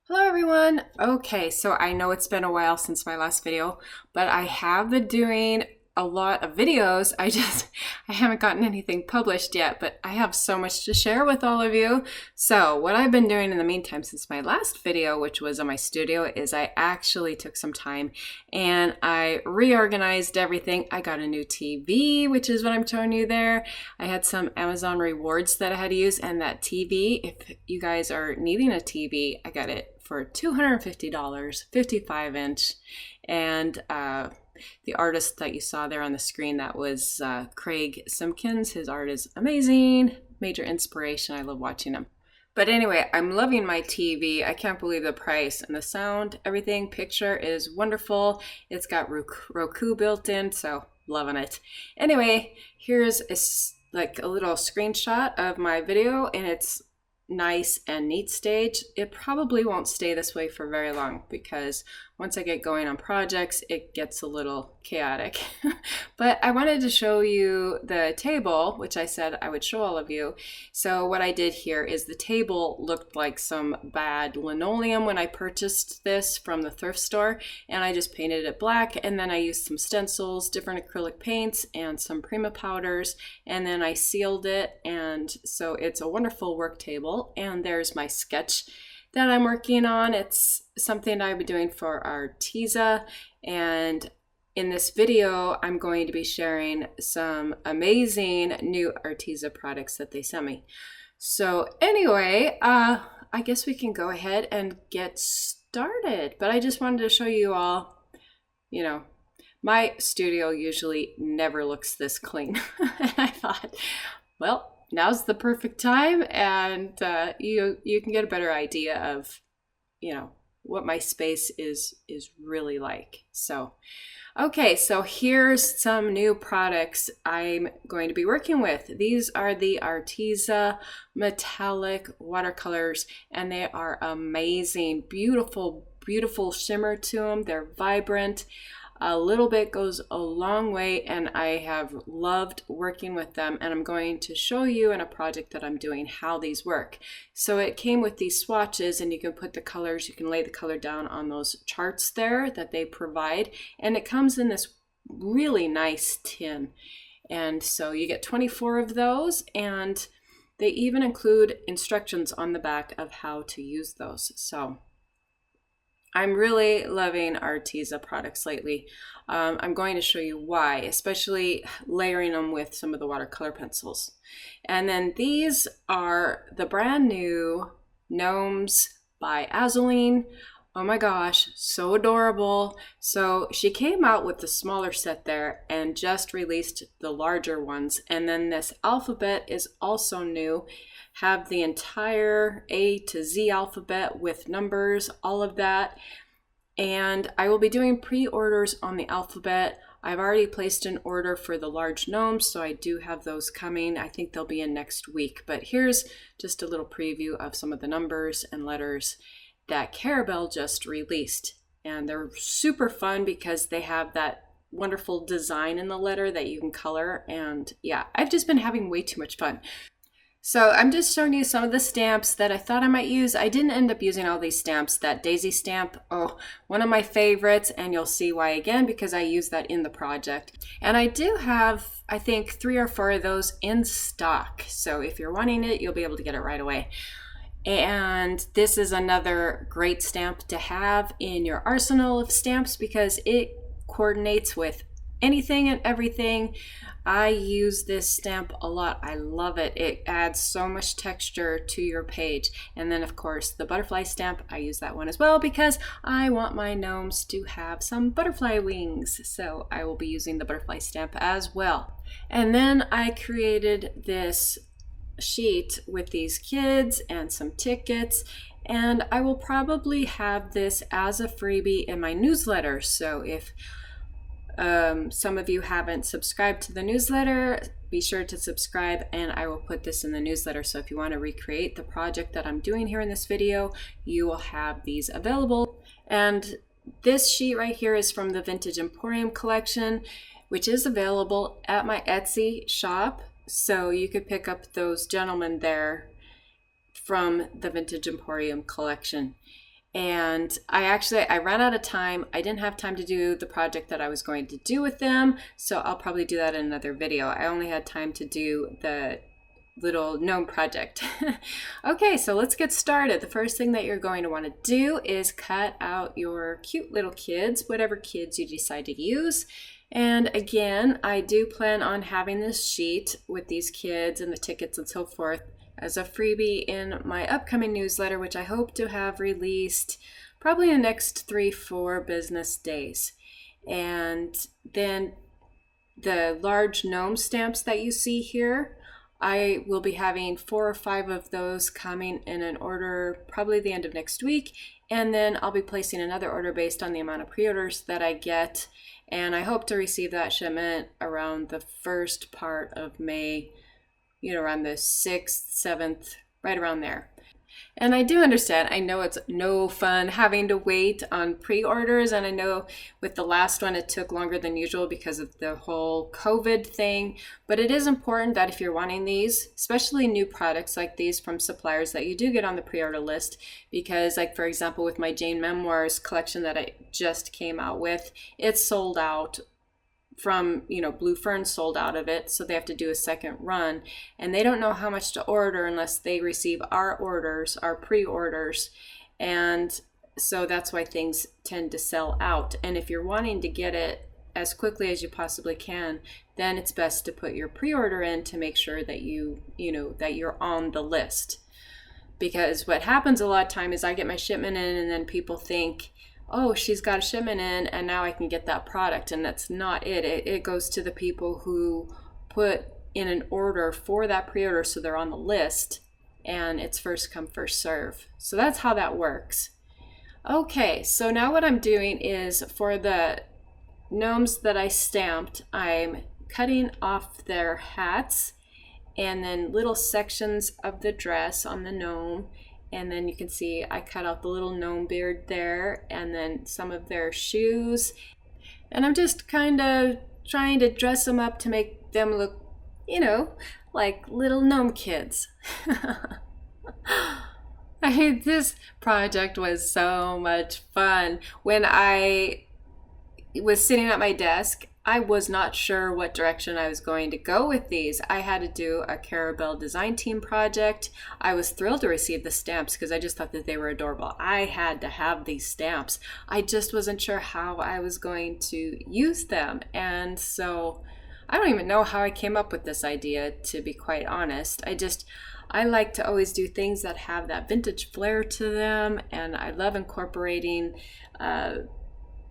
Hello everyone! Okay, so I know it's been a while since my last video, but I have been doing a lot of videos. I haven't gotten anything published yet, but I have so much to share with all of you. So what I've been doing in the meantime since my last video, which was on my studio, is I actually took some time and I reorganized everything. I got a new TV, which is what I'm showing you there. I had some Amazon rewards that I had to use, and that TV, if you guys are needing a TV, I got it for $250, 55-inch, and the artist that you saw there on the screen, that was Craig Simpkins. His art is amazing, major inspiration. I love watching him. But anyway, I'm loving my TV. I can't believe the price and the sound, everything. Picture is wonderful. It's got Roku built in, so loving it. Anyway, here's like a little screenshot of my video, and it's nice and neat stage. It probably won't stay this way for very long because once I get going on projects, it gets a little chaotic. But I wanted to show you the table, which I said I would show all of you. So what I did here is the table looked like some bad linoleum when I purchased this from the thrift store, and I just painted it black, and then I used some stencils, different acrylic paints, and some Prima powders, and then I sealed it, and so it's a wonderful work table. And there's my sketch that I'm working on. It's something I've been doing for Arteza, and in this video I'm going to be sharing some amazing new Arteza products that they sent me. So anyway, I guess we can go ahead and get started, but I just wanted to show you all, you know, my studio usually never looks this clean. And I thought, well, now's the perfect time, and you can get a better idea of, you know, what my space is really like. So okay, so here's some new products I'm going to be working with. These are the Arteza metallic watercolors, and they are amazing. Beautiful shimmer to them. They're vibrant. A little bit goes a long way, and I have loved working with them, and I'm going to show you in a project that I'm doing how these work. So it came with these swatches, and you can put the colors, you can lay the color down on those charts there that they provide, and it comes in this really nice tin. And so you get 24 of those, and they even include instructions on the back of how to use those. So I'm really loving Arteza products lately. I'm going to show you why, especially layering them with some of the watercolor pencils. And then these are the brand new Gnomes by Azuline. Oh my gosh, so adorable. So she came out with the smaller set there and just released the larger ones. And then this alphabet is also new. Have the entire A to Z alphabet with numbers, all of that. And I will be doing pre-orders on the alphabet. I've already placed an order for the large gnomes, so I do have those coming. I think they'll be in next week. But here's just a little preview of some of the numbers and letters that Carabelle just released. And they're super fun because they have that wonderful design in the letter that you can color. And yeah, I've just been having way too much fun. So I'm just showing you some of the stamps that I thought I might use. I didn't end up using all these stamps. That daisy stamp, oh, one of my favorites, and you'll see why again, because I used that in the project. And I do have, I think, 3 or 4 of those in stock. So if you're wanting it, you'll be able to get it right away. And this is another great stamp to have in your arsenal of stamps because it coordinates with anything and everything. I use this stamp a lot. I love it. It adds so much texture to your page. And then of course the butterfly stamp, I use that one as well because I want my gnomes to have some butterfly wings. So I will be using the butterfly stamp as well. And then I created this sheet with these kids and some tickets, and I will probably have this as a freebie in my newsletter. So if some of you haven't subscribed to the newsletter, be sure to subscribe, and I will put this in the newsletter. So if you want to recreate the project that I'm doing here in this video, you will have these available. And this sheet right here is from the Vintage Emporium collection, which is available at my Etsy shop. So you could pick up those gentlemen there from the Vintage Emporium collection. And I ran out of time. I didn't have time to do the project that I was going to do with them, so I'll probably do that in another video. I only had time to do the little gnome project. Okay, so let's get started. The first thing that you're going to want to do is cut out your cute little kids, whatever kids you decide to use. And again, I do plan on having this sheet with these kids and the tickets and so forth as a freebie in my upcoming newsletter, which I hope to have released probably in the next 3-4 business days. And then the large gnome stamps that you see here, I will be having 4 or 5 of those coming in an order probably the end of next week, and then I'll be placing another order based on the amount of pre-orders that I get, and I hope to receive that shipment around the first part of May, you know, around the 6th, 7th, right around there. And I do understand, I know it's no fun having to wait on pre-orders, and I know with the last one it took longer than usual because of the whole COVID thing, but it is important that if you're wanting these, especially new products like these from suppliers, that you do get on the pre-order list, because like for example with my Jane Memoirs collection that I just came out with, it's sold out from, you know, Blue Fern sold out of it, so they have to do a second run, and they don't know how much to order unless they receive our orders, our pre-orders, and so that's why things tend to sell out. And if you're wanting to get it as quickly as you possibly can, then it's best to put your pre-order in to make sure that you know that you're on the list. Because what happens a lot of time is I get my shipment in and then people think, oh, she's got a shipment in and now I can get that product, and that's not it. It goes to the people who put in an order for that pre-order, so they're on the list, and it's first come, first serve. So that's how that works. Okay, so now what I'm doing is for the gnomes that I stamped, I'm cutting off their hats and then little sections of the dress on the gnome. And then you can see I cut out the little gnome beard there, and then some of their shoes. And I'm just kind of trying to dress them up to make them look, you know, like little gnome kids. This project was so much fun. When I was sitting at my desk, I was not sure what direction I was going to go with these. I had to do a Carabelle design team project. I was thrilled to receive the stamps because I just thought that they were adorable. I had to have these stamps. I just wasn't sure how I was going to use them. And so I don't even know how I came up with this idea, to be quite honest. I like to always do things that have that vintage flair to them, and I love incorporating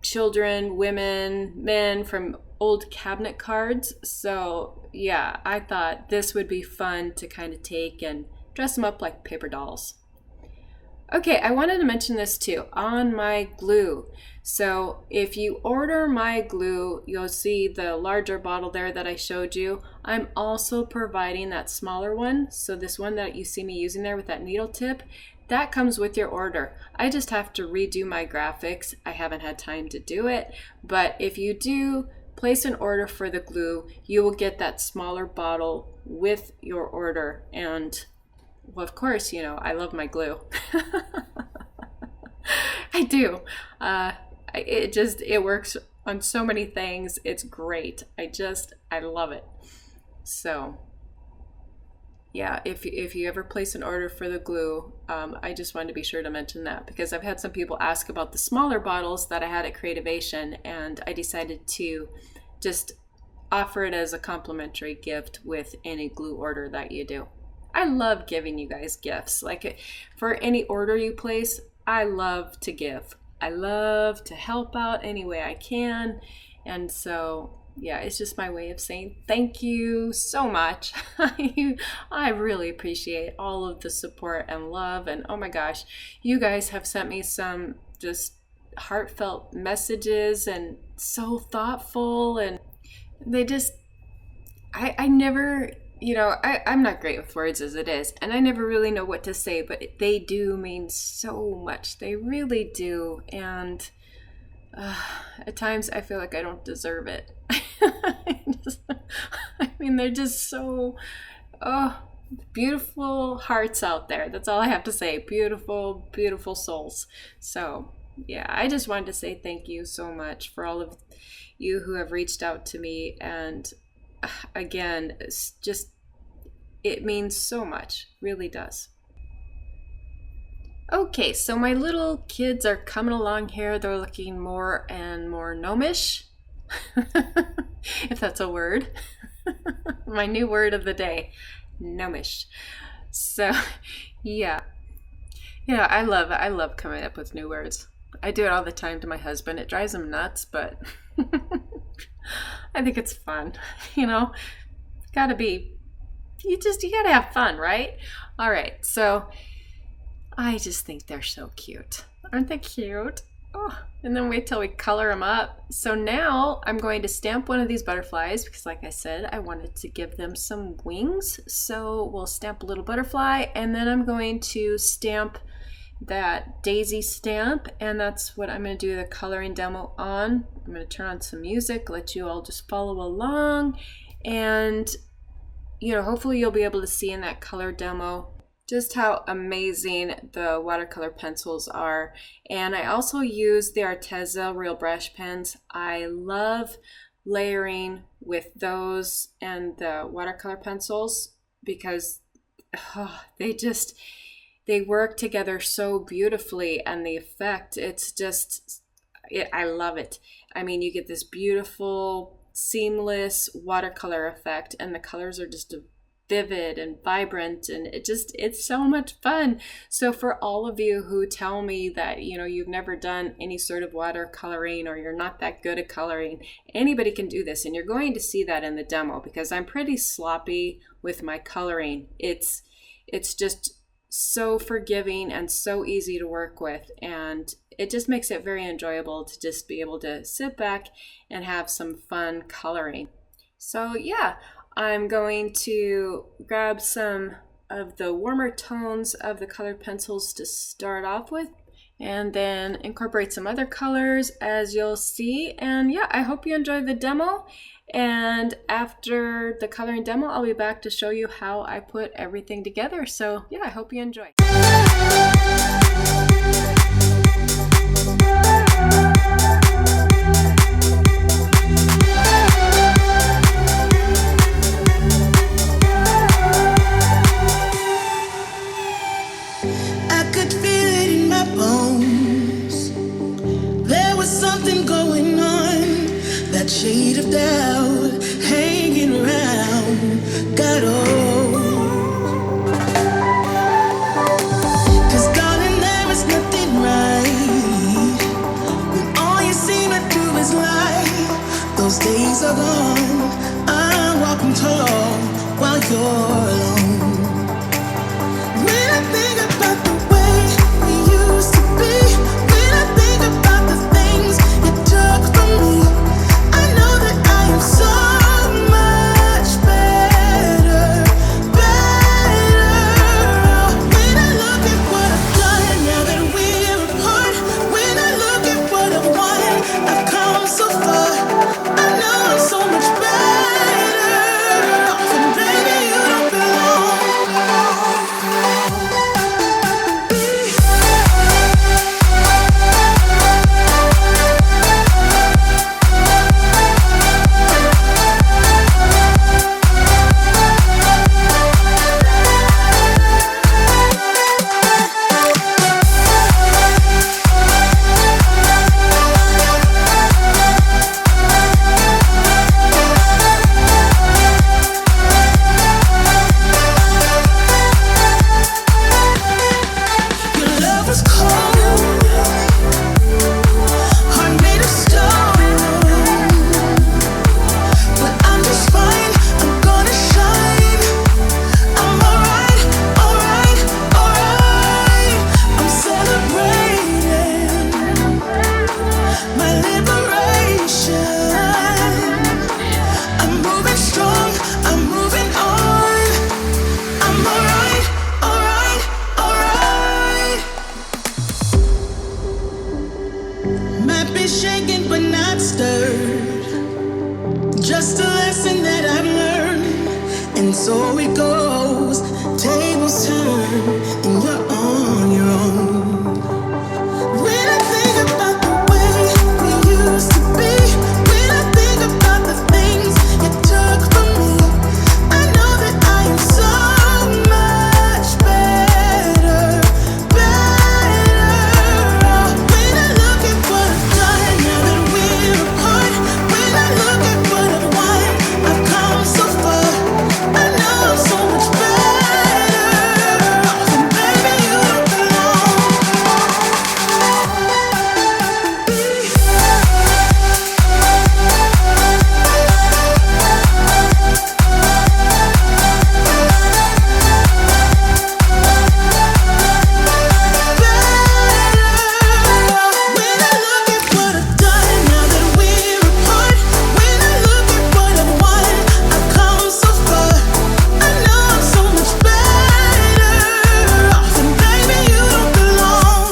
children, women, men from old cabinet cards. So yeah, I thought this would be fun to kind of take and dress them up like paper dolls. Okay, I wanted to mention this too, on my glue. So if you order my glue, you'll see the larger bottle there that I showed you. I'm also providing that smaller one. So this one that you see me using there with that needle tip, that comes with your order. I just have to redo my graphics. I haven't had time to do it, but if you do place an order for the glue, you will get that smaller bottle with your order. And well, of course, you know, I love my glue. I do. It works on so many things. It's great. I love it. So yeah, if you ever place an order for the glue, I just wanted to be sure to mention that, because I've had some people ask about the smaller bottles that I had at Creativation, and I decided to just offer it as a complimentary gift with any glue order that you do. I love giving you guys gifts. Like for any order you place, I love to give. I love to help out any way I can, and so yeah, it's just my way of saying thank you so much. I really appreciate all of the support and love, and oh my gosh, you guys have sent me some just heartfelt messages and so thoughtful, and they just, I never, you know, I'm not great with words as it is, and I never really know what to say, but they do mean so much. They really do, and at times I feel like I don't deserve it. I mean, they're just so, beautiful hearts out there. That's all I have to say. Beautiful, beautiful souls. So yeah, I just wanted to say thank you so much for all of you who have reached out to me. And again, it's just, it means so much, really does. Okay, so my little kids are coming along here. They're looking more and more gnomish, if that's a word. My new word of the day, gnomish. So yeah, I love coming up with new words. I do it all the time to my husband. It drives him nuts, but I think it's fun. You know, you gotta have fun, right? All right, so I just think they're so cute. Aren't they cute? Oh, and then wait till we color them up. So now I'm going to stamp one of these butterflies because, like I said, I wanted to give them some wings. So we'll stamp a little butterfly, and then I'm going to stamp that daisy stamp, and that's what I'm going to do the coloring demo on. I'm going to turn on some music, let you all just follow along, and you know, hopefully you'll be able to see in that color demo just how amazing the watercolor pencils are. And I also use the Arteza real brush pens. I love layering with those and the watercolor pencils because they work together so beautifully, and the effect, I love it. I mean, you get this beautiful, seamless watercolor effect, and the colors are just vivid and vibrant, and it's so much fun. So for all of you who tell me that, you know, you've never done any sort of watercoloring or you're not that good at coloring, anybody can do this, and you're going to see that in the demo because I'm pretty sloppy with my coloring. It's just so forgiving and so easy to work with, and it just makes it very enjoyable to just be able to sit back and have some fun coloring. So yeah, I'm going to grab some of the warmer tones of the colored pencils to start off with, and then incorporate some other colors as you'll see. And yeah, I hope you enjoyed the demo. And after the coloring demo, I'll be back to show you how I put everything together. So yeah, I hope you enjoy. I could feel it in my bones. There was something going on, that shade of doubt hanging around, got old. 'Cause darling, there is nothing right when all you seem to do is lie. Those days are gone, I'm walking tall while you're alone. When I think about the way we used to be, when I think about the things you took from me, I know that I am so much better. When I look at what I've done now that we're apart, when I look at what I've won, I've come so far. I know I'm so much better. So baby, you don't belong. Your love was cold, heart made of stone. But I'm just fine, I'm gonna shine. I'm alright, alright, alright. I'm celebrating my liberation. I'm moving strong, I'm moving on. I'm alright, alright, alright. Might be shaken but not stirred. Just a lesson that I've learned, and so it goes. tables turn and you're on your own. When I think about the way we used to be, when I think about the things you took from me, I know that I am so much better, better off. When I look at what I've done now that we're apart, when I look at what I've won, I've come so far. I know I'm so much better off, and baby, you don't belong. When I look at what I've done now that we're apart, when I look at what I've won, I've come so far. I know I'm so much better off, and baby, you don't belong.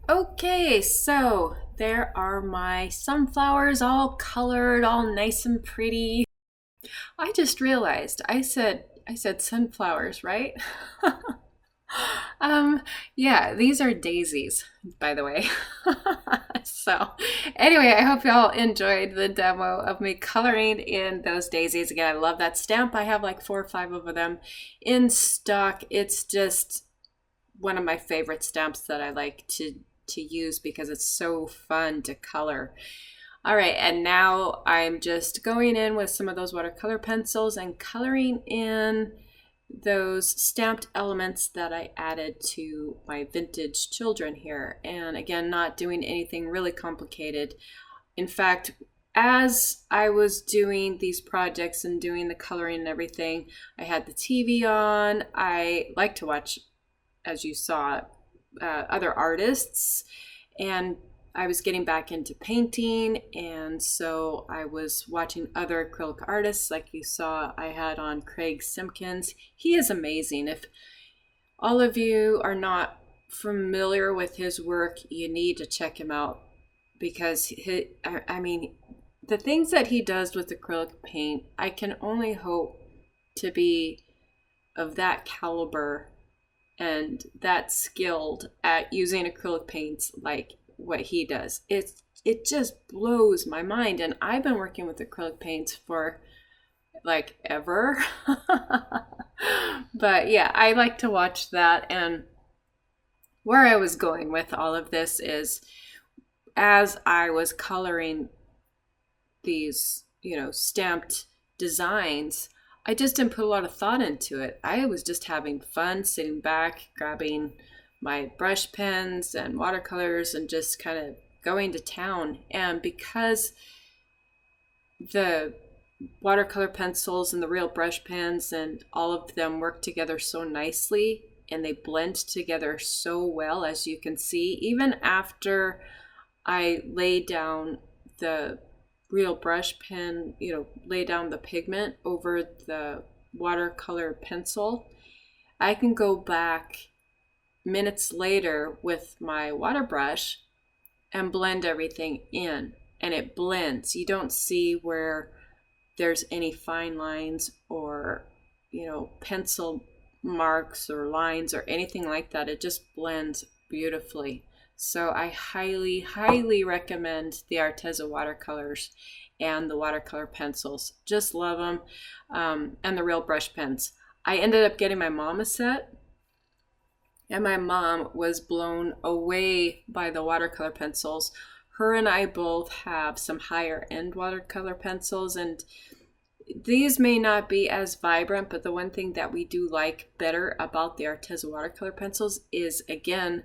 Okay, so there are my sunflowers all colored, all nice and pretty. I just realized I said sunflowers, right? Yeah, these are daisies, by the way. So anyway, I hope y'all enjoyed the demo of me coloring in those daisies. Again, I love that stamp. I have like 4 or 5 of them in stock. It's just one of my favorite stamps that I like to use because it's so fun to color. All right, and now I'm just going in with some of those watercolor pencils and coloring in those stamped elements that I added to my vintage children here. And again, not doing anything really complicated. In fact, as I was doing these projects and doing the coloring and everything, I had the TV on. I like to watch, as you saw, other artists, and I was getting back into painting, and so I was watching other acrylic artists. Like you saw, I had on Craig Simpkins. He is amazing. If all of you are not familiar with his work, you need to check him out, because I mean, the things that he does with acrylic paint, I can only hope to be of that caliber and that skilled at using acrylic paints like what he does. It just blows my mind, and I've been working with acrylic paints for like ever. But yeah, I like to watch that. And where I was going with all of this is, as I was coloring these, you know, stamped designs, I just didn't put a lot of thought into it. I was just having fun sitting back, grabbing my brush pens and watercolors and just kind of going to town. And because the watercolor pencils and the real brush pens and all of them work together so nicely, and they blend together so well, as you can see, even after I lay down the real brush pen, you know, lay down the pigment over the watercolor pencil, I can go back minutes later with my water brush and blend everything in, and it blends. You don't see where there's any fine lines or, you know, pencil marks or lines or anything like that. It just blends beautifully. So I highly, highly recommend the Arteza watercolors and the watercolor pencils. Just love them. And the real brush pens. I ended up getting my mom a set, and my mom was blown away by the watercolor pencils. Her and I both have some higher end watercolor pencils, and these may not be as vibrant, but the one thing that we do like better about the Arteza watercolor pencils is, again,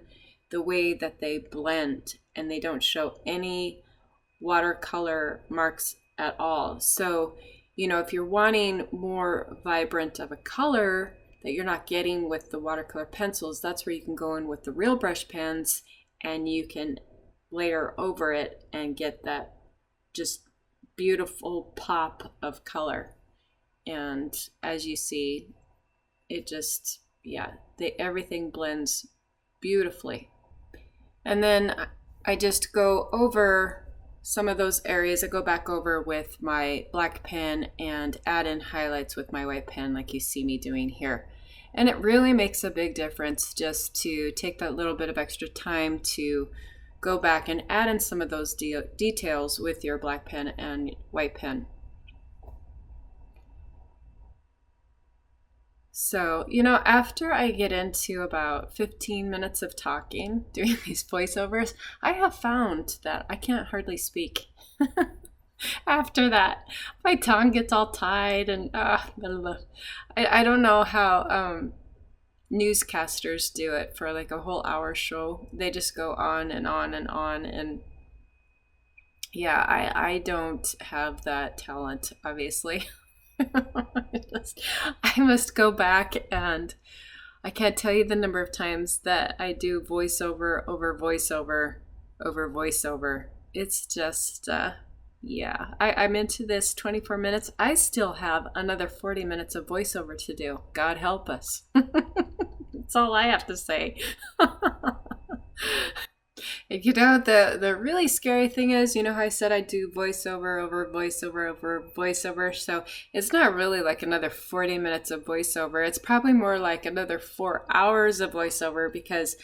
the way that they blend, and they don't show any watercolor marks at all. So, you know, if you're wanting more vibrant of a color that you're not getting with the watercolor pencils, that's where you can go in with the real brush pens, and you can layer over it and get that just beautiful pop of color. And as you see, it just, yeah, everything blends beautifully. And then I just go over some of those areas. I go back over with my black pen and add in highlights with my white pen, like you see me doing here. And it really makes a big difference just to take that little bit of extra time to go back and add in some of those details with your black pen and white pen. So, you know, after I get into about 15 minutes of talking, doing these voiceovers, I have found that I can't hardly speak. After that, my tongue gets all tied, and I don't know how newscasters do it for like a whole hour show. They just go on and on and on, and yeah, I don't have that talent, obviously. I must go back, and I can't tell you the number of times that I do voiceover over voiceover over voiceover. It's just yeah, I'm into this 24 minutes. I still have another 40 minutes of voiceover to do. God help us. That's all I have to say. And you know, the really scary thing is, you know how I said I do voiceover over voiceover over voiceover? So it's not really like another 40 minutes of voiceover. It's probably more like another 4 hours of voiceover because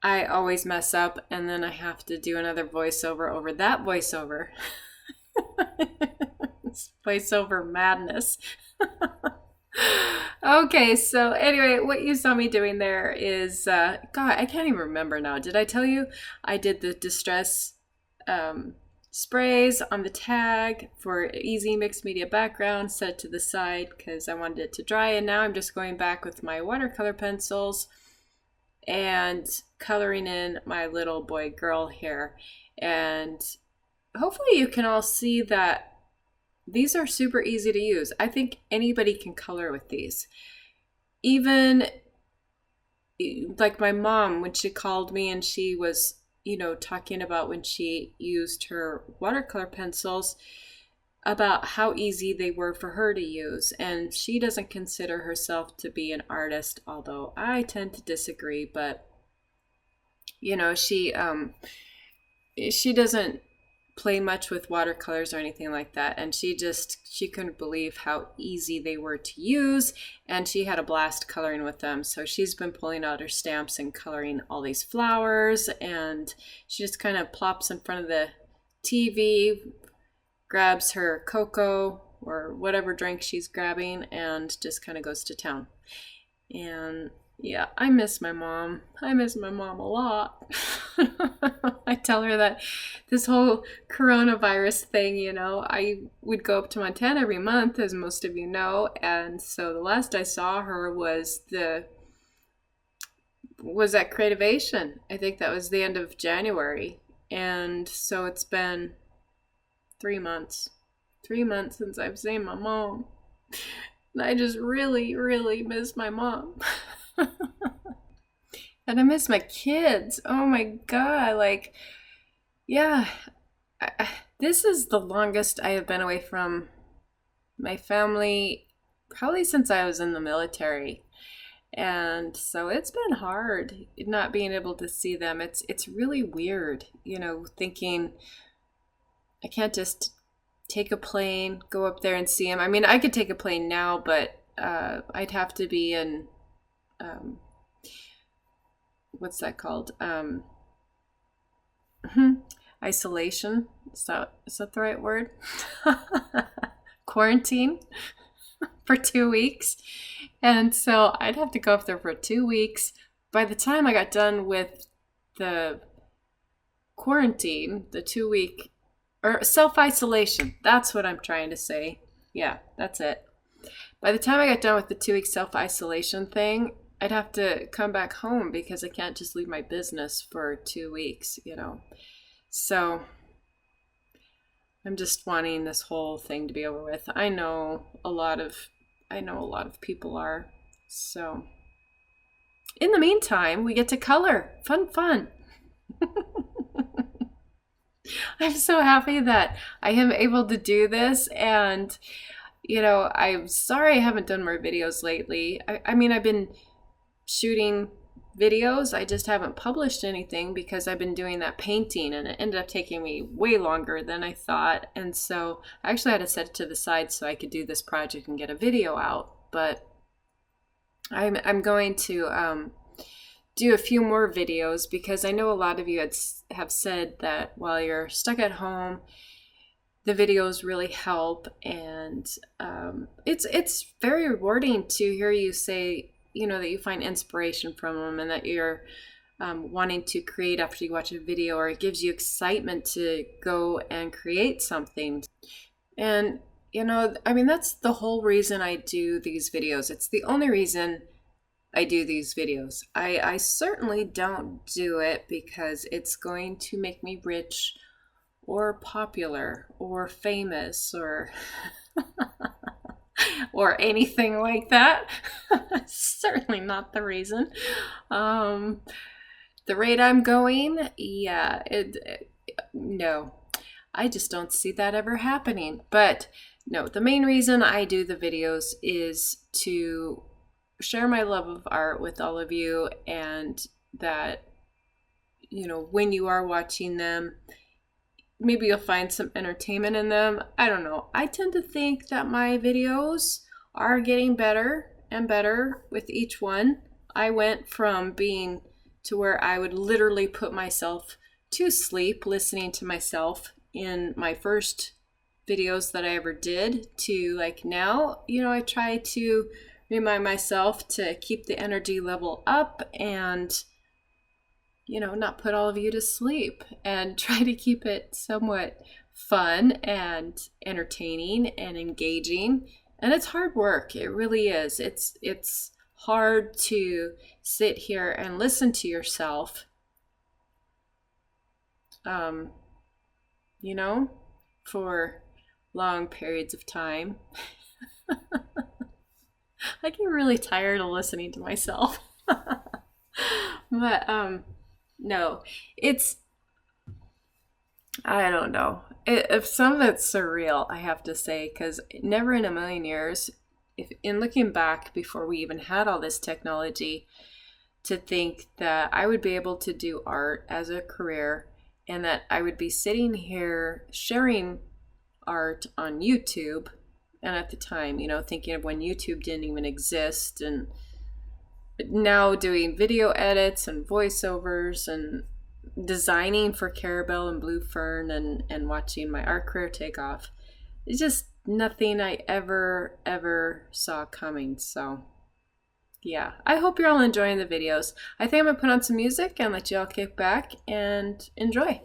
I always mess up and then I have to do another voiceover over that voiceover. It's voiceover madness. Okay, so anyway, what you saw me doing there is, God, I can't even remember now. Did I tell you I did the distress sprays on the tag for easy mixed media background, set to the side because I wanted it to dry, and now I'm just going back with my watercolor pencils and coloring in my little boy girl hair. And hopefully you can all see that these are super easy to use. I think anybody can color with these. Even like my mom, when she called me and she was, you know, talking about when she used her watercolor pencils, about how easy they were for her to use. And she doesn't consider herself to be an artist, although I tend to disagree. But, you know, she doesn't play much with watercolors or anything like that, and she couldn't believe how easy they were to use, and she had a blast coloring with them. So she's been pulling out her stamps and coloring all these flowers, and she just kind of plops in front of the TV, grabs her cocoa or whatever drink she's grabbing, and just kind of goes to town. And yeah, I miss my mom. I miss my mom a lot. I tell her that this whole coronavirus thing, you know, I would go up to Montana every month, as most of you know, and so the last I saw her was at Creativation. I think that was the end of January, and so it's been 3 months. 3 months since I've seen my mom. And I just really, really miss my mom. And I miss my kids. Oh my God. Like, yeah, this is the longest I have been away from my family, probably since I was in the military. And so it's been hard not being able to see them. It's really weird, you know, thinking I can't just take a plane, go up there and see them. I mean, I could take a plane now, but I'd have to be in what's that called? Isolation. Is that the right word? Quarantine for 2 weeks. And so I'd have to go up there for 2 weeks. By the time I got done with the quarantine, the 2 week or self-isolation, that's what I'm trying to say. Yeah, that's it. By the time I got done with the 2 week self-isolation thing, I'd have to come back home because I can't just leave my business for 2 weeks, you know. So I'm just wanting this whole thing to be over with. I know a lot of people are. So in the meantime, we get to color. Fun. I'm so happy that I am able to do this, and you know, I'm sorry I haven't done more videos lately. I mean, I've been shooting videos, I just haven't published anything because I've been doing that painting, and it ended up taking me way longer than I thought. And so I actually had to set it to the side so I could do this project and get a video out. But I'm going to do a few more videos because I know a lot of you have said that while you're stuck at home, the videos really help, and it's very rewarding to hear you say, you know, that you find inspiration from them and that you're wanting to create after you watch a video, or it gives you excitement to go and create something. And, you know, I mean, that's the whole reason I do these videos. It's the only reason I do these videos. I certainly don't do it because it's going to make me rich or popular or famous or or anything like that. Certainly not the reason. The rate I'm going, yeah, no, I just don't see that ever happening. But no, the main reason I do the videos is to share my love of art with all of you, and that, you know, when you are watching them, maybe you'll find some entertainment in them. I don't know. I tend to think that my videos are getting better and better with each one. I went from being to where I would literally put myself to sleep listening to myself in my first videos that I ever did to like now, you know, I try to remind myself to keep the energy level up and, you know, not put all of you to sleep and try to keep it somewhat fun and entertaining and engaging. And it's hard work. It really is. It's hard to sit here and listen to yourself, you know, for long periods of time. I get really tired of listening to myself. But no, it's, I don't know. If some of it's surreal, I have to say, because never in a million years, if in looking back before we even had all this technology, to think that I would be able to do art as a career and that I would be sitting here sharing art on YouTube. And at the time, you know, thinking of when YouTube didn't even exist, and now doing video edits and voiceovers and designing for Carabelle and Blue Fern and watching my art career take off. It's just nothing I ever saw coming. So yeah, I hope you're all enjoying the videos. I think I'm gonna put on some music and let you all kick back and enjoy.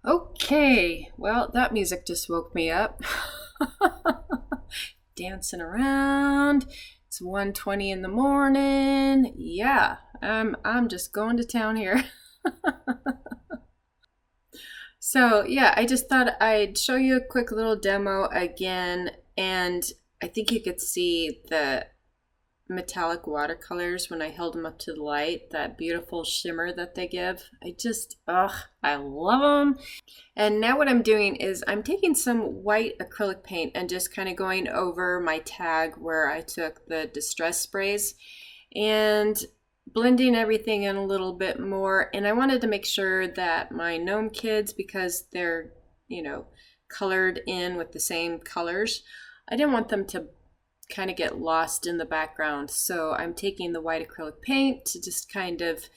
Okay, well, that music just woke me up. Dancing around. It's 1:20 in the morning. Yeah, I'm just going to town here. So yeah, I just thought I'd show you a quick little demo again, and I think you could see the metallic watercolors when I held them up to the light, that beautiful shimmer that they give. I love them. And now what I'm doing is I'm taking some white acrylic paint and just kind of going over my tag where I took the distress sprays and blending everything in a little bit more. And I wanted to make sure that my gnome kids, because they're, you know, colored in with the same colors, I didn't want them to kind of get lost in the background. So I'm taking the white acrylic paint to just kind of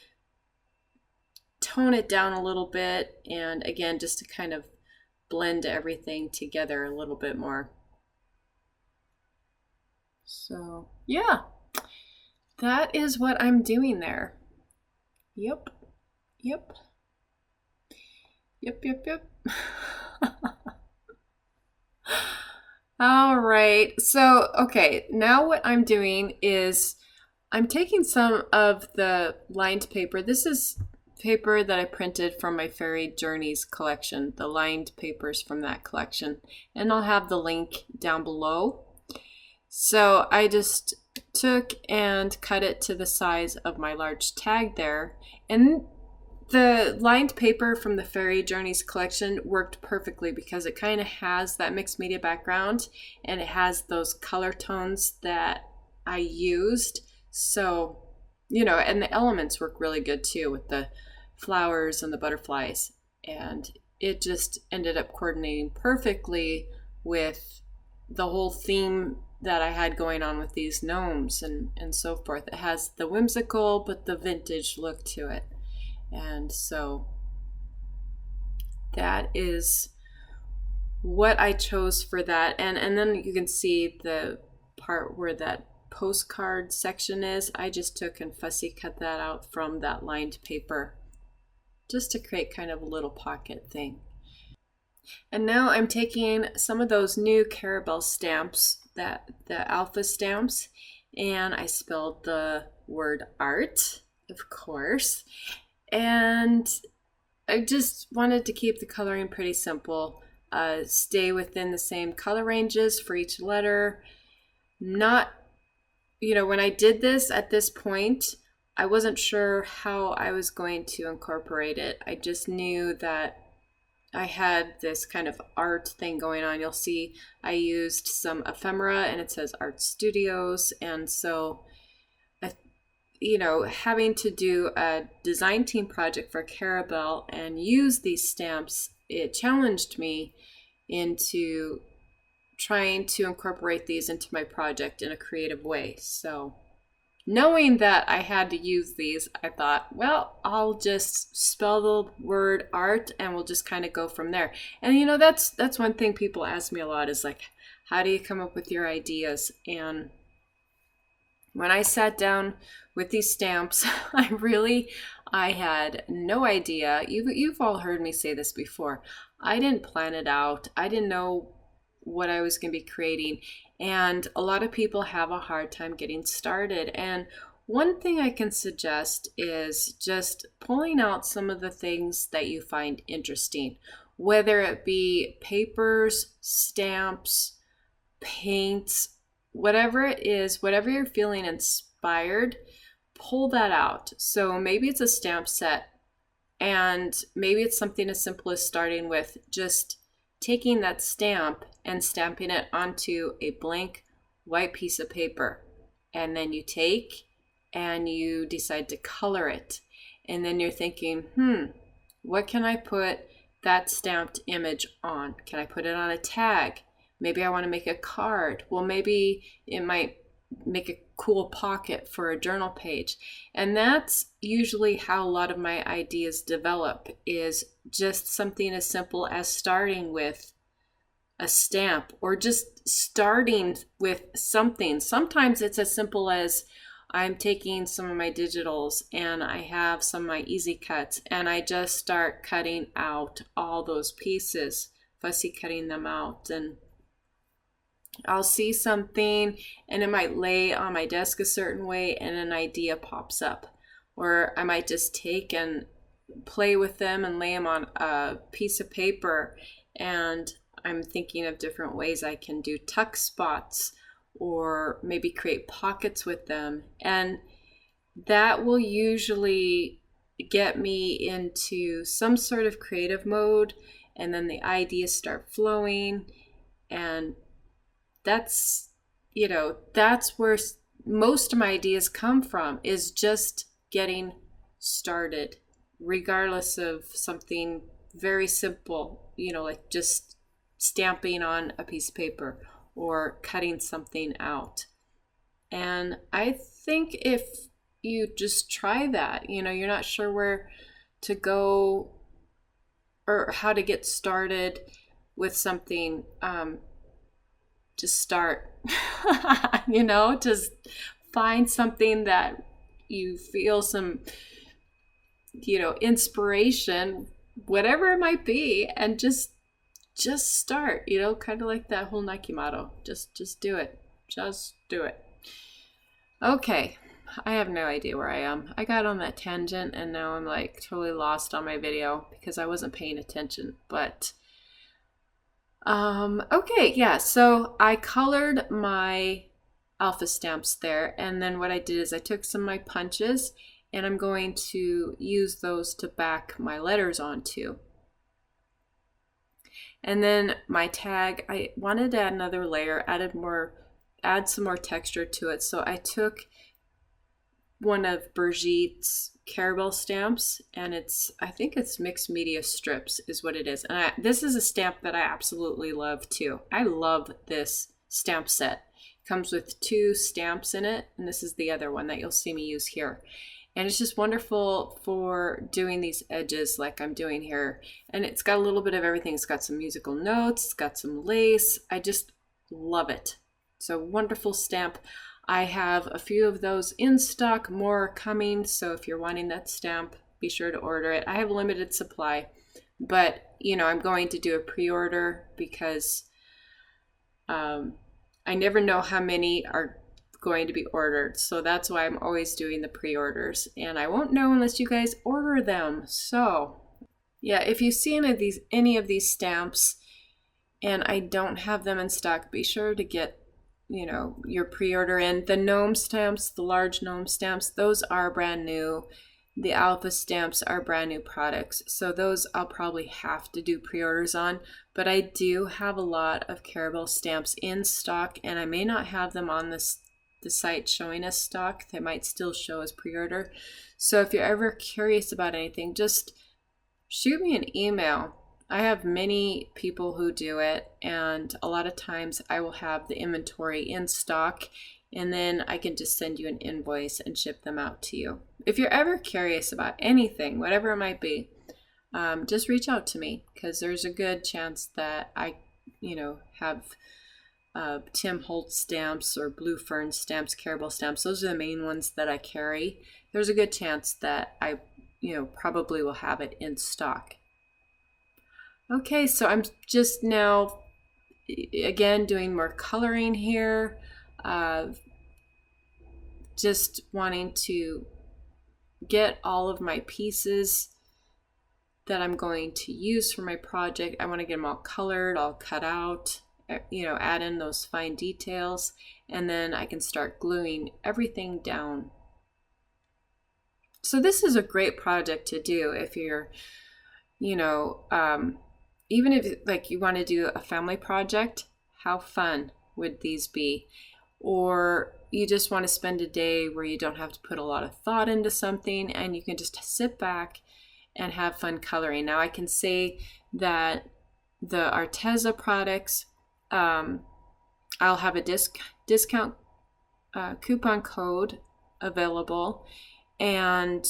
tone it down a little bit, and again, just to kind of blend everything together a little bit more. So yeah, that is what I'm doing there. Yep. All right, so okay, now what I'm doing is I'm taking some of the lined paper. This is paper that I printed from my Fairy Journeys collection, the lined papers from that collection, and I'll have the link down below. So I just took and cut it to the size of my large tag there, and the lined paper from the Fairy Journeys collection worked perfectly because it kind of has that mixed media background and it has those color tones that I used. So, you know, and the elements work really good too with the flowers and the butterflies. And it just ended up coordinating perfectly with the whole theme that I had going on with these gnomes and so forth. It has the whimsical but the vintage look to it. And so that is what I chose for that. And then you can see the part where that postcard section is. I just took and fussy cut that out from that lined paper just to create kind of a little pocket thing. And now I'm taking some of those new Carabelle stamps, the alpha stamps, and I spelled the word art, of course. And I just wanted to keep the coloring pretty simple, stay within the same color ranges for each letter. Not, you know, when I did this at this point, I wasn't sure how I was going to incorporate it. I just knew that I had this kind of art thing going on. You'll see I used some ephemera and it says Art Studios, and so you know, having to do a design team project for Carabelle and use these stamps, it challenged me into trying to incorporate these into my project in a creative way. So knowing that I had to use these, I thought, well, I'll just spell the word art and we'll just kind of go from there. And you know, that's one thing people ask me a lot is like, how do you come up with your ideas? And when I sat down with these stamps, I had no idea. You've all heard me say this before. I didn't plan it out. I didn't know what I was going to be creating. And a lot of people have a hard time getting started. And one thing I can suggest is just pulling out some of the things that you find interesting, whether it be papers, stamps, paints, whatever it is, whatever you're feeling inspired, pull that out. So maybe it's a stamp set, and maybe it's something as simple as starting with just taking that stamp and stamping it onto a blank white piece of paper. And then you take and you decide to color it. And then you're thinking, what can I put that stamped image on? Can I put it on a tag? Maybe I want to make a card. Well, maybe it might make a cool pocket for a journal page. And that's usually how a lot of my ideas develop, is just something as simple as starting with a stamp or just starting with something. Sometimes it's as simple as I'm taking some of my digitals and I have some of my easy cuts and I just start cutting out all those pieces, fussy cutting them out, and I'll see something and it might lay on my desk a certain way and an idea pops up. Or I might just take and play with them and lay them on a piece of paper, and I'm thinking of different ways I can do tuck spots or maybe create pockets with them. And that will usually get me into some sort of creative mode, and then the ideas start flowing. And that's, that's where most of my ideas come from, is just getting started, regardless of something very simple, like just stamping on a piece of paper or cutting something out. And I think if you just try that, you're not sure where to go or how to get started with something, just start. Just find something that you feel some inspiration, whatever it might be, and just start, kind of like that whole Nike motto, just do it. Just do it. Okay, I have no idea where I am. I got on that tangent and now I'm like totally lost on my video because I wasn't paying attention. But okay, yeah, so I colored my alpha stamps there, and then what I did is I took some of my punches and I'm going to use those to back my letters onto. And then my tag, I wanted to add another layer, add some more texture to it. So I took one of Brigitte's Carabelle stamps, and I think it's mixed media strips is what it is. And this is a stamp that I absolutely love too. I love this stamp set. It comes with 2 stamps in it, and this is the other one that you'll see me use here. And it's just wonderful for doing these edges like I'm doing here. And it's got a little bit of everything. It's got some musical notes, it's got some lace. I just love it. It's a wonderful stamp. I have a few of those in stock, more are coming. So if you're wanting that stamp, be sure to order it. I have limited supply, but I'm going to do a pre-order because I never know how many are going to be ordered. So that's why I'm always doing the pre-orders, and I won't know unless you guys order them. So yeah, if you see any of these stamps and I don't have them in stock, be sure to get your pre-order in. The gnome stamps, the large gnome stamps, those are brand new. The alpha stamps are brand new products, so those I'll probably have to do pre-orders on. But I do have a lot of Carabelle stamps in stock, and I may not have them on the site showing us stock. They might still show as pre-order. So if you're ever curious about anything, just shoot me an email. I have many people who do it, and a lot of times I will have the inventory in stock, and then I can just send you an invoice and ship them out to you. If you're ever curious about anything, whatever it might be, just reach out to me, because there's a good chance that I have Tim Holtz stamps or Blue Fern stamps, Carabelle stamps. Those are the main ones that I carry. There's a good chance that I probably will have it in stock. Okay, so I'm just now again doing more coloring here, just wanting to get all of my pieces that I'm going to use for my project. I want to get them all colored, all cut out, add in those fine details, and then I can start gluing everything down. So this is a great project to do if you're, even if like you want to do a family project. How fun would these be? Or you just want to spend a day where you don't have to put a lot of thought into something and you can just sit back and have fun coloring. Now I can say that the Arteza products, I'll have a discount coupon code available, and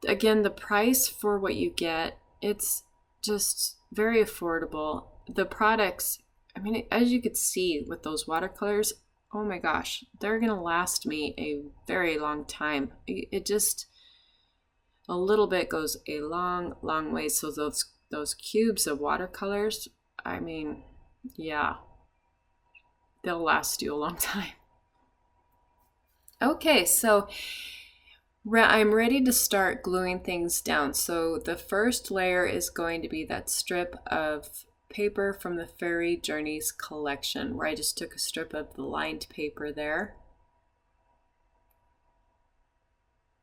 again, the price for what you get, it's just very affordable. The products, I mean, as you could see with those watercolors, oh my gosh, they're gonna last me a very long time. It just, a little bit goes a long way. So those cubes of watercolors, I mean, yeah, they'll last you a long time. Okay, so I'm ready to start gluing things down. So the first layer is going to be that strip of paper from the Fairy Journeys collection, where I just took a strip of the lined paper there.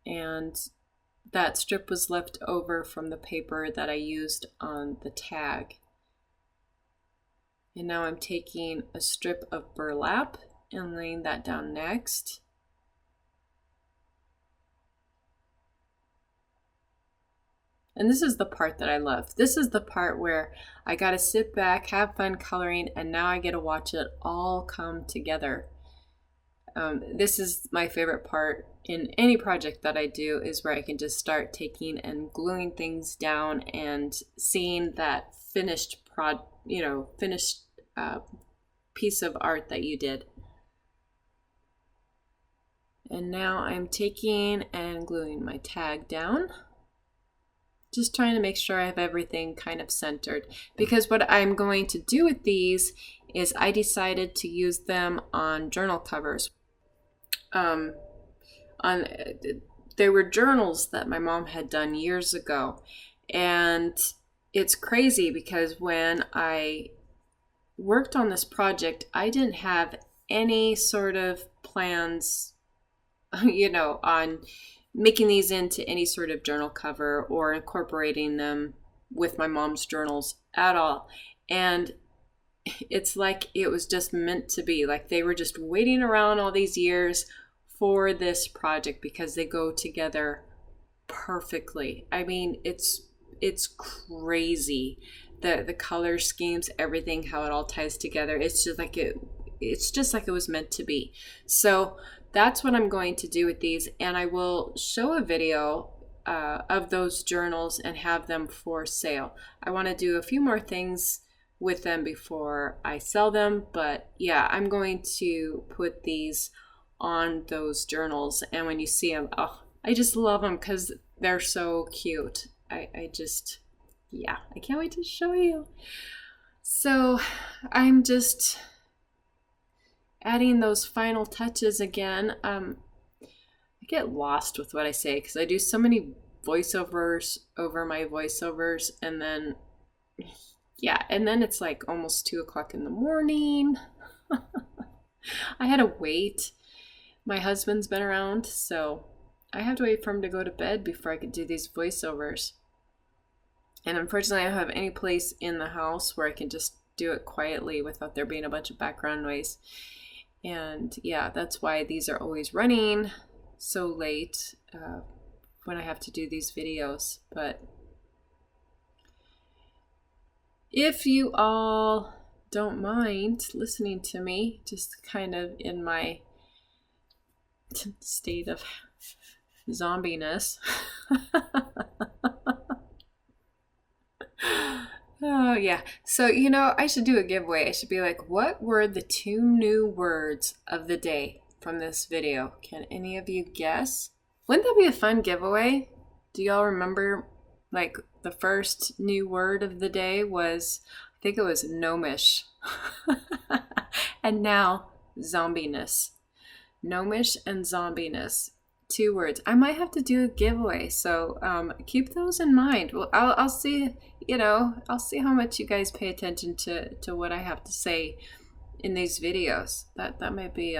And that strip was left over from the paper that I used on the tag. And now I'm taking a strip of burlap and laying that down next. And this is the part that I love. This is the part where I got to sit back, have fun coloring, and now I get to watch it all come together. This is my favorite part in any project that I do, is where I can just start taking and gluing things down and seeing that finished piece of art that you did. And now I'm taking and gluing my tag down. Just trying to make sure I have everything kind of centered, because what I'm going to do with these is I decided to use them on journal covers. They were journals that my mom had done years ago, and it's crazy because when I worked on this project, I didn't have any sort of plans, on making these into any sort of journal cover or incorporating them with my mom's journals at all. And it's like it was just meant to be. Like they were just waiting around all these years for this project because they go together perfectly. I mean, it's crazy. The color schemes, everything, how it all ties together. It's just like it was meant to be. So that's what I'm going to do with these, and I will show a video of those journals and have them for sale. I want to do a few more things with them before I sell them, but yeah, I'm going to put these on those journals, and when you see them, oh, I just love them because they're so cute. I can't wait to show you. So I'm just adding those final touches again. I get lost with what I say because I do so many voiceovers over my voiceovers, and then it's like almost 2 o'clock in the morning. I had to wait. My husband's been around, so I have to wait for him to go to bed before I could do these voiceovers. And unfortunately, I don't have any place in the house where I can just do it quietly without there being a bunch of background noise. And yeah, that's why these are always running so late when I have to do these videos. But if you all don't mind listening to me, just kind of in my state of zombiness. Oh, yeah. So, I should do a giveaway. I should be like, what were the 2 new words of the day from this video? Can any of you guess? Wouldn't that be a fun giveaway? Do y'all remember, like, the first new word of the day was, I think it was gnomish. And now, zombiness. Gnomish and zombiness. 2 words. I might have to do a giveaway, so keep those in mind. Well, I'll see. I'll see how much you guys pay attention to what I have to say in these videos. That might be.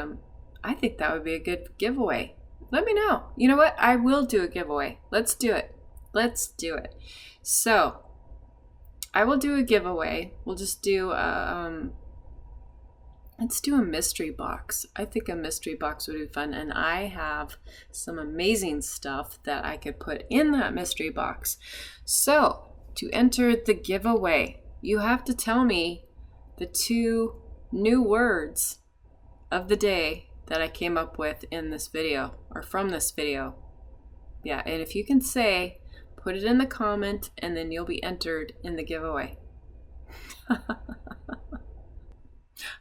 I think that would be a good giveaway. Let me know. You know what? I will do a giveaway. Let's do it. So I will do a giveaway. We'll just do let's do a mystery box. I think a mystery box would be fun, and I have some amazing stuff that I could put in that mystery box. So, to enter the giveaway, you have to tell me the 2 new words of the day that I came up with in this video, or from this video. Yeah, and if you can say, put it in the comment, and then you'll be entered in the giveaway.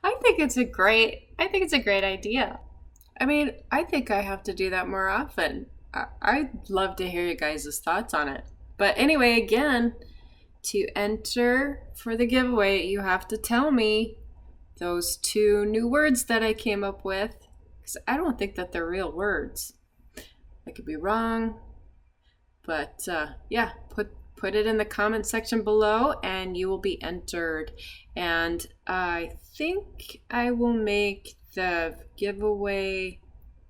I think it's a great idea. I mean, I think I have to do that more often. I'd love to hear you guys' thoughts on it. But anyway, again, to enter for the giveaway, you have to tell me those 2 new words that I came up with, because I don't think that they're real words. I could be wrong, but yeah, put put it in the comment section below and you will be entered. And I think I will make the giveaway,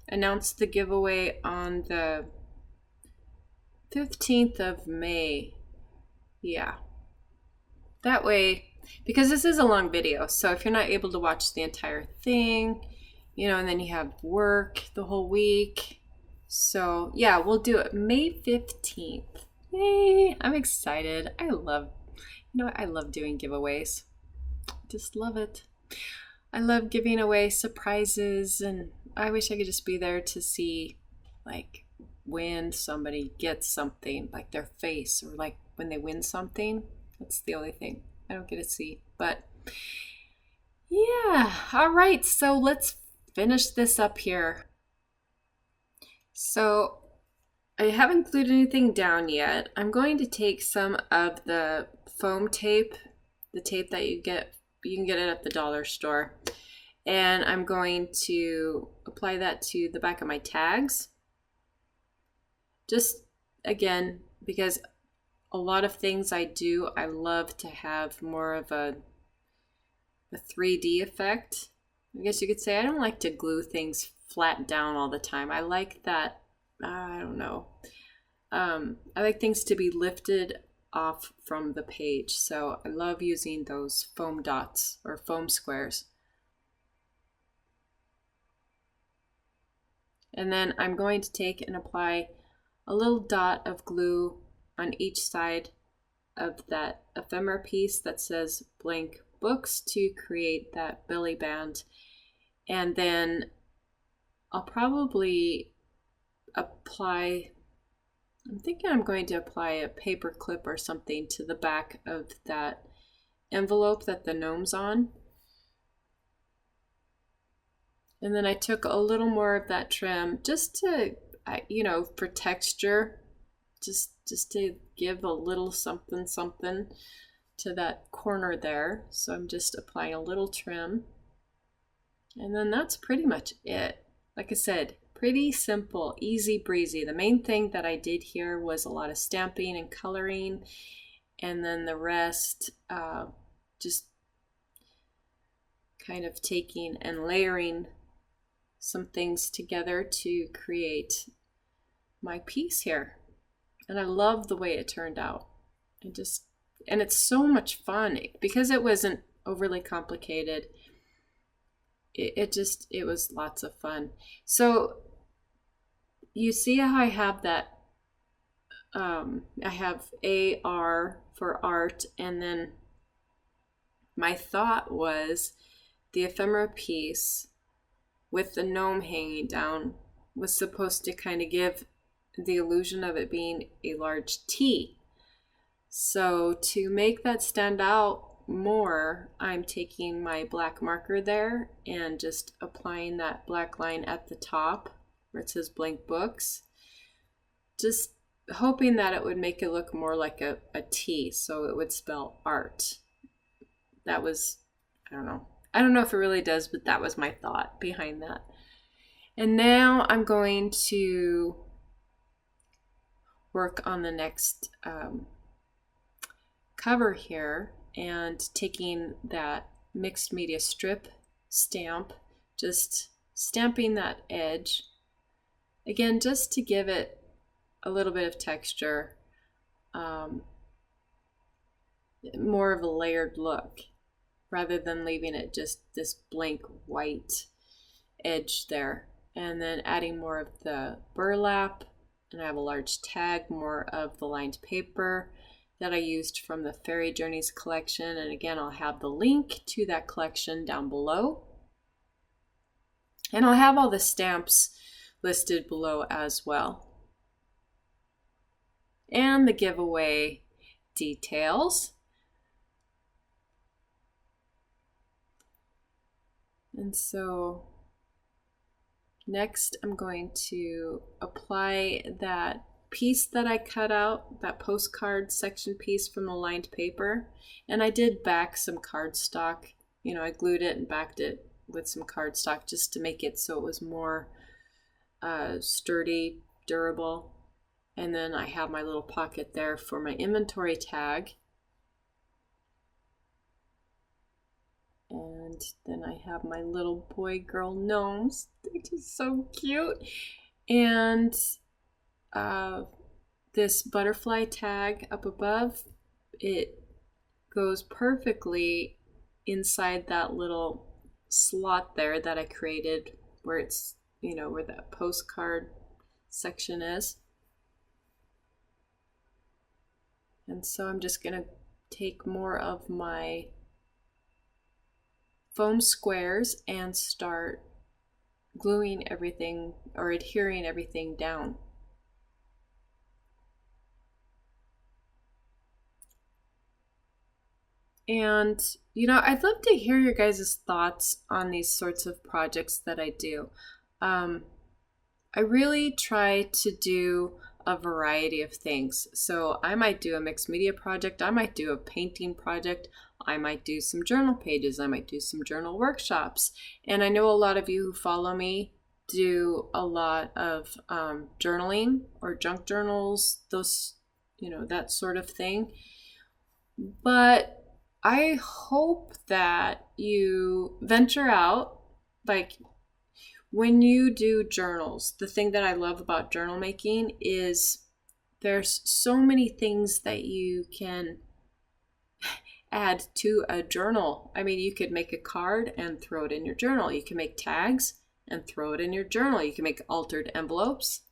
announce the giveaway on the 15th of May. Yeah. That way, because this is a long video, so if you're not able to watch the entire thing, you know, and then you have work the whole week. So yeah, we'll do it May 15th. Yay, I'm excited. I love doing giveaways. Just love it. I love giving away surprises, and I wish I could just be there to see like when somebody gets something, like their face, or like when they win something. That's the only thing I don't get to see. But yeah, all right, so let's finish this up here. So I haven't glued anything down yet. I'm going to take some of the foam tape, the tape that you can get it at the dollar store, and I'm going to apply that to the back of my tags. Just again, because a lot of things I do, I love to have more of a 3D effect. I guess you could say I don't like to glue things flat down all the time. I like that, I don't know. I like things to be lifted off from the page. So I love using those foam dots or foam squares. And then I'm going to take and apply a little dot of glue on each side of that ephemera piece that says blank books to create that belly band. And then I'll probably apply, I'm thinking I'm going to apply a paper clip or something to the back of that envelope that the gnome's on. And then I took a little more of that trim just to, you know, for texture, just to give a little something something to that corner there. So I'm just applying a little trim. And then that's pretty much it. Like I said, pretty simple, easy breezy. The main thing that I did here was a lot of stamping and coloring, and then the rest just kind of taking and layering some things together to create my piece here. And I love the way it turned out. And it's so much fun because it wasn't overly complicated. It was lots of fun. So you see how I have that, I have AR for art, and then my thought was the ephemera piece with the gnome hanging down was supposed to kind of give the illusion of it being a large T. So to make that stand out more, I'm taking my black marker there and just applying that black line at the top where it says blank books, just hoping that it would make it look more like a T, so it would spell art. That was, I don't know if it really does, but that was my thought behind that. And now I'm going to work on the next cover here, and taking that mixed media strip stamp, just stamping that edge again just to give it a little bit of texture, more of a layered look rather than leaving it just this blank white edge there. And then adding more of the burlap, and I have a large tag, more of the lined paper that I used from the Fairy Journeys collection. And again, I'll have the link to that collection down below. And I'll have all the stamps listed below as well. And the giveaway details. And so next I'm going to apply that piece that I cut out, that postcard section piece from the lined paper. And I did back some cardstock. You know, I glued it and backed it with some cardstock just to make it so it was more sturdy, durable. And then I have my little pocket there for my inventory tag. And then I have my little boy girl gnomes. They're just so cute. And this butterfly tag up above, it goes perfectly inside that little slot there that I created where it's, you know, where that postcard section is. And so I'm just going to take more of my foam squares and start gluing everything or adhering everything down. And, you know, I'd love to hear your guys' thoughts on these sorts of projects that I do. I really try to do a variety of things. So I might do a mixed media project, I might do a painting project, I might do some journal pages, I might do some journal workshops. And I know a lot of you who follow me do a lot of journaling or junk journals, those, you know, that sort of thing. But I hope that you venture out. Like, when you do journals, the thing that I love about journal making is there's so many things that you can add to a journal. I mean, you could make a card and throw it in your journal. You can make tags and throw it in your journal. You can make altered envelopes,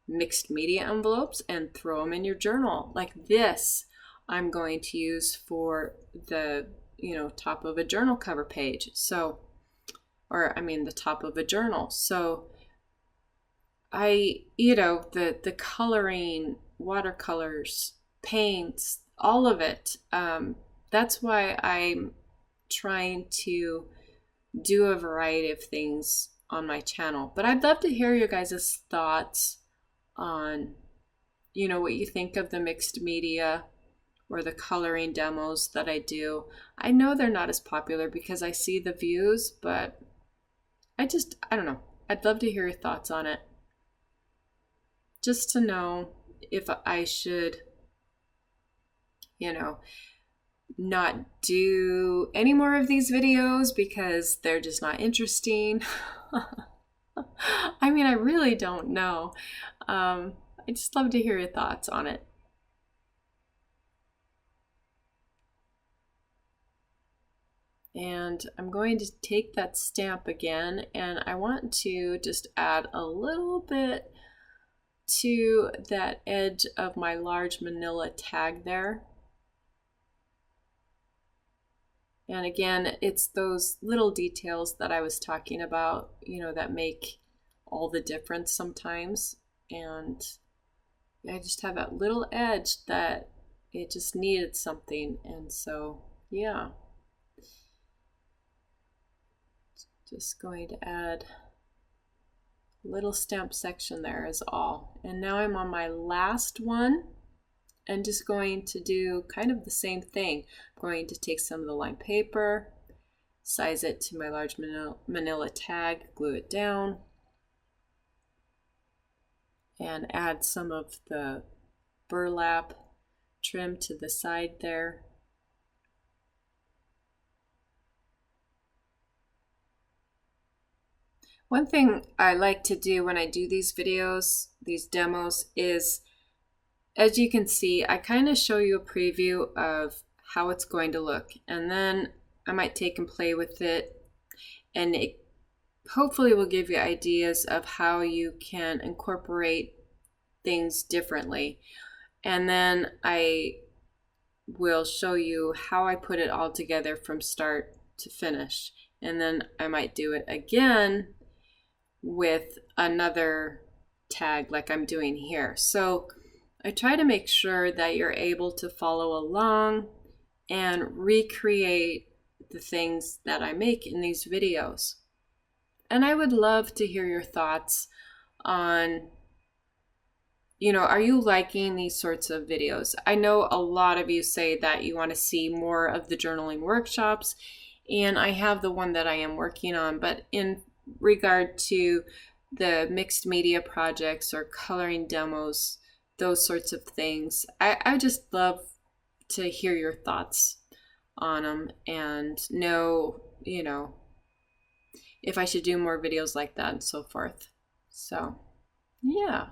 mixed media envelopes, and throw them in your journal. Like this, I'm going to use for the, you know, top of a journal cover page. So, or I mean the top of a journal. So you know, the coloring, watercolors, paints, all of it. That's why I'm trying to do a variety of things on my channel. But I'd love to hear your guys' thoughts on, you know, what you think of the mixed media or the coloring demos that I do. I know they're not as popular because I see the views, but I don't know. I'd love to hear your thoughts on it. Just to know if I should, you know, not do any more of these videos because they're just not interesting. I mean, I really don't know. I just love to hear your thoughts on it. And I'm going to take that stamp again, and I want to just add a little bit to that edge of my large manila tag there. And again, it's those little details that I was talking about, you know, that make all the difference sometimes. And I just have that little edge that it just needed something. And so, yeah. Just going to add a little stamp section there is all. And now I'm on my last one and just going to do kind of the same thing. I'm going to take some of the lined paper, size it to my large manila tag, glue it down, and add some of the burlap trim to the side there. One thing I like to do when I do these videos, these demos, is, as you can see, I kind of show you a preview of how it's going to look, and then I might take and play with it, and it hopefully will give you ideas of how you can incorporate things differently. And then I will show you how I put it all together from start to finish. And then I might do it again with another tag like I'm doing here. So I try to make sure that you're able to follow along and recreate the things that I make in these videos. And I would love to hear your thoughts on, you know, are you liking these sorts of videos? I know a lot of you say that you want to see more of the journaling workshops, and I have the one that I am working on, but in regard to the mixed media projects or coloring demos, those sorts of things. I just love to hear your thoughts on them and know, you know, if I should do more videos like that and so forth. So, yeah.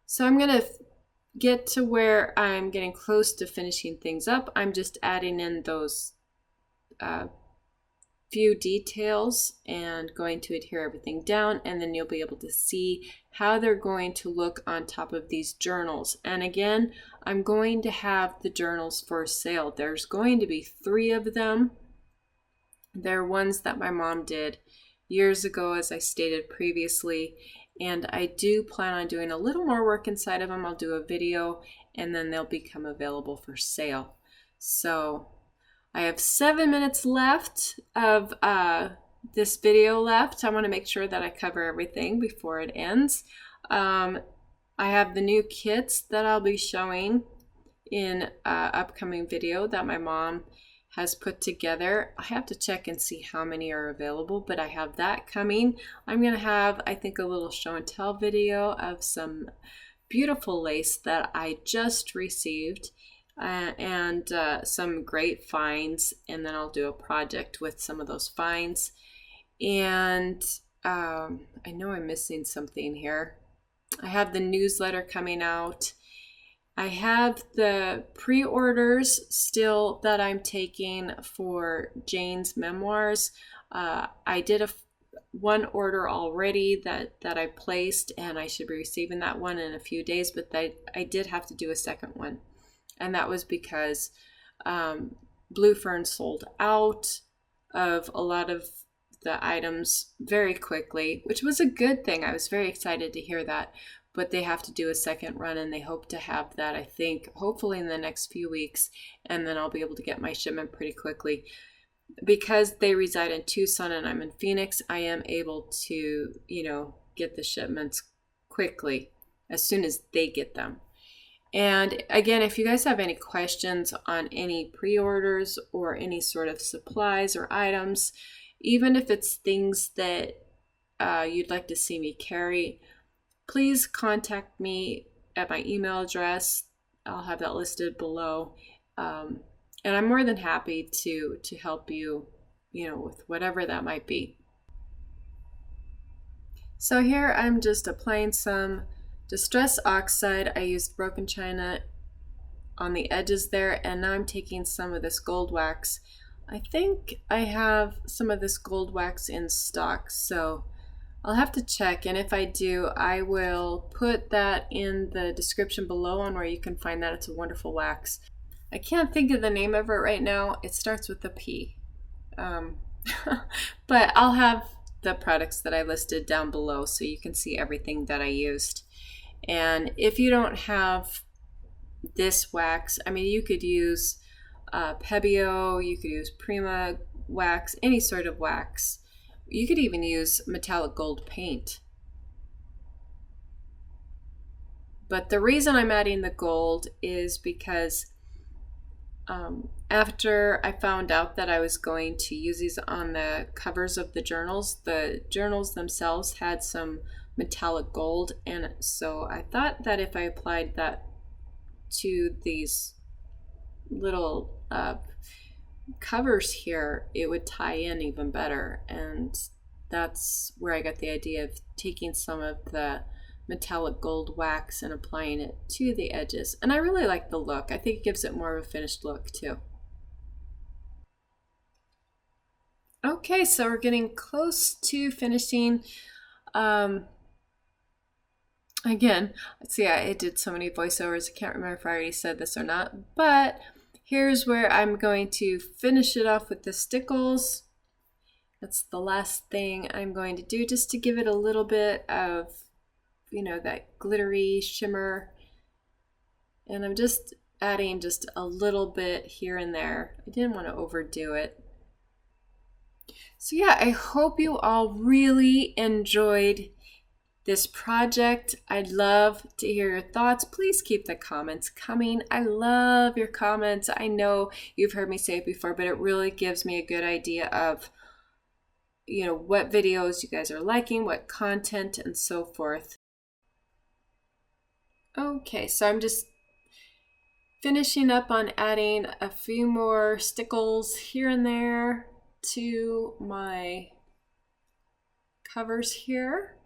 So I'm going to get to where I'm getting close to finishing things up. I'm just adding in those few details and going to adhere everything down, and then you'll be able to see how they're going to look on top of these journals. And again, I'm going to have the journals for sale. There's going to be 3 of them. They're ones that my mom did years ago, as I stated previously, and I do plan on doing a little more work inside of them. I'll do a video and then they'll become available for sale. So I have 7 minutes left of this video left. I want to make sure that I cover everything before it ends. I have the new kits that I'll be showing in an upcoming video that my mom has put together. I have to check and see how many are available, but I have that coming. I'm going to have, I think, a little show and tell video of some beautiful lace that I just received. And some great finds, and then I'll do a project with some of those finds. And I know I'm missing something here. I have the newsletter coming out. I have the pre-orders still that I'm taking for Jane's memoirs. I did one order already that I placed, and I should be receiving that one in a few days, but I did have to do a second one. And that was because Blue Fern sold out of a lot of the items very quickly, which was a good thing. I was very excited to hear that. But they have to do a second run, and they hope to have that, I think, hopefully in the next few weeks. And then I'll be able to get my shipment pretty quickly. Because they reside in Tucson and I'm in Phoenix, I am able to, you know, get the shipments quickly as soon as they get them. And again, if you guys have any questions on any pre-orders or any sort of supplies or items, even if it's things that you'd like to see me carry, please contact me at my email address. I'll have that listed below. And I'm more than happy to help you, you know, with whatever that might be. So here I'm just applying some Distress Oxide. I used broken china on the edges there, and now I'm taking some of this gold wax. I think I have some of this gold wax in stock, so I'll have to check, and if I do, I will put that in the description below on where you can find that. It's a wonderful wax. I can't think of the name of it right now. It starts with a P. But I'll have the products that I listed down below so you can see everything that I used. And if you don't have this wax, I mean, you could use Pebeo, you could use Prima wax, any sort of wax. You could even use metallic gold paint. But the reason I'm adding the gold is because after I found out that I was going to use these on the covers of the journals themselves had some metallic gold, and so I thought that if I applied that to these little covers here, it would tie in even better. And that's where I got the idea of taking some of the metallic gold wax and applying it to the edges. And I really like the look. I think it gives it more of a finished look too. Okay, so we're getting close to finishing. Again, let's see, I did so many voiceovers, I can't remember if I already said this or not, but here's where I'm going to finish it off with the stickles. That's the last thing I'm going to do, just to give it a little bit of, you know, that glittery shimmer. And I'm just adding just a little bit here and there. I didn't want to overdo it. So yeah, I hope you all really enjoyed this project. I'd love to hear your thoughts. Please keep the comments coming. I love your comments. I know you've heard me say it before, but it really gives me a good idea of, you know, what videos you guys are liking, what content, and so forth. Okay, so I'm just finishing up on adding a few more stickles here and there to my covers here,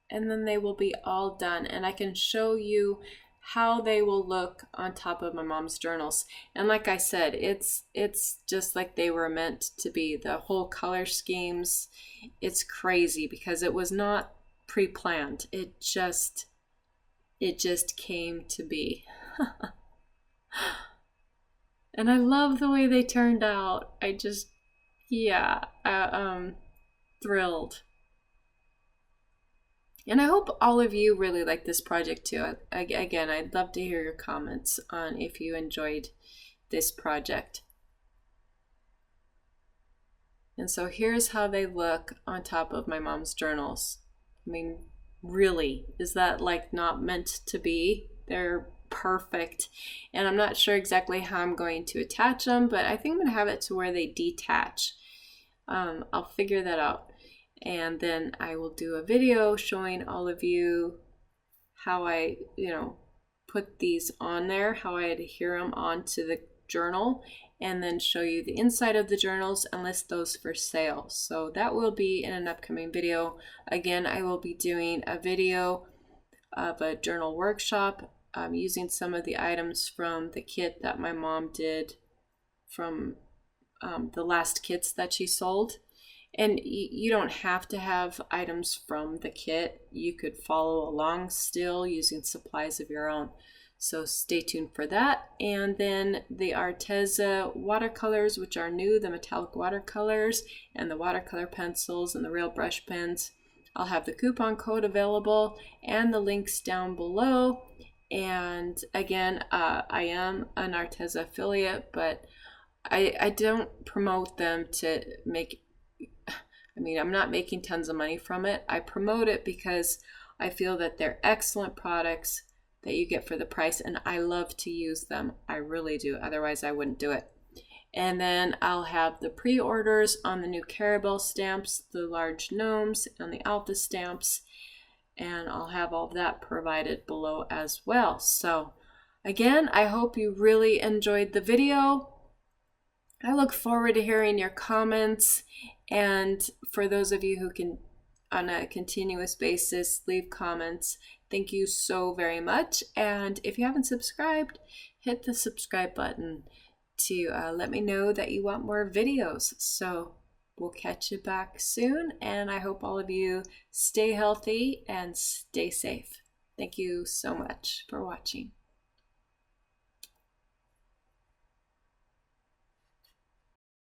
and then they will be all done, and I can show you how they will look on top of my mom's journals. And like I said, it's just like they were meant to be. The whole color schemes, it's crazy because it was not pre-planned. It just came to be. And I love the way they turned out. I just, yeah, thrilled. And I hope all of you really like this project too. Again, I'd love to hear your comments on if you enjoyed this project. And so here's how they look on top of my mom's journals. I mean, really, is that like not meant to be? They're perfect. And I'm not sure exactly how I'm going to attach them, but I think I'm gonna have it to where they detach. I'll figure that out. And then I will do a video showing all of you how I, put these on there, how I adhere them onto the journal, and then show you the inside of the journals and list those for sale. So that will be in an upcoming video. Again, I will be doing a video of a journal workshop using some of the items from the kit that my mom did from the last kits that she sold. And you don't have to have items from the kit. You could follow along still using supplies of your own. So stay tuned for that. And then the Arteza watercolors, which are new, the metallic watercolors and the watercolor pencils and the real brush pens. I'll have the coupon code available and the links down below. And again, I am an Arteza affiliate, but I don't promote them to make, I'm not making tons of money from it. I promote it because I feel that they're excellent products that you get for the price, and I love to use them. I really do. Otherwise, I wouldn't do it. And then I'll have the pre-orders on the new Carabelle stamps, the large Gnomes, and the Alpha stamps. And I'll have all of that provided below as well. So again, I hope you really enjoyed the video. I look forward to hearing your comments. And for those of you who can, on a continuous basis, leave comments, thank you so very much. And if you haven't subscribed, hit the subscribe button to let me know that you want more videos. So we'll catch you back soon. And I hope all of you stay healthy and stay safe. Thank you so much for watching.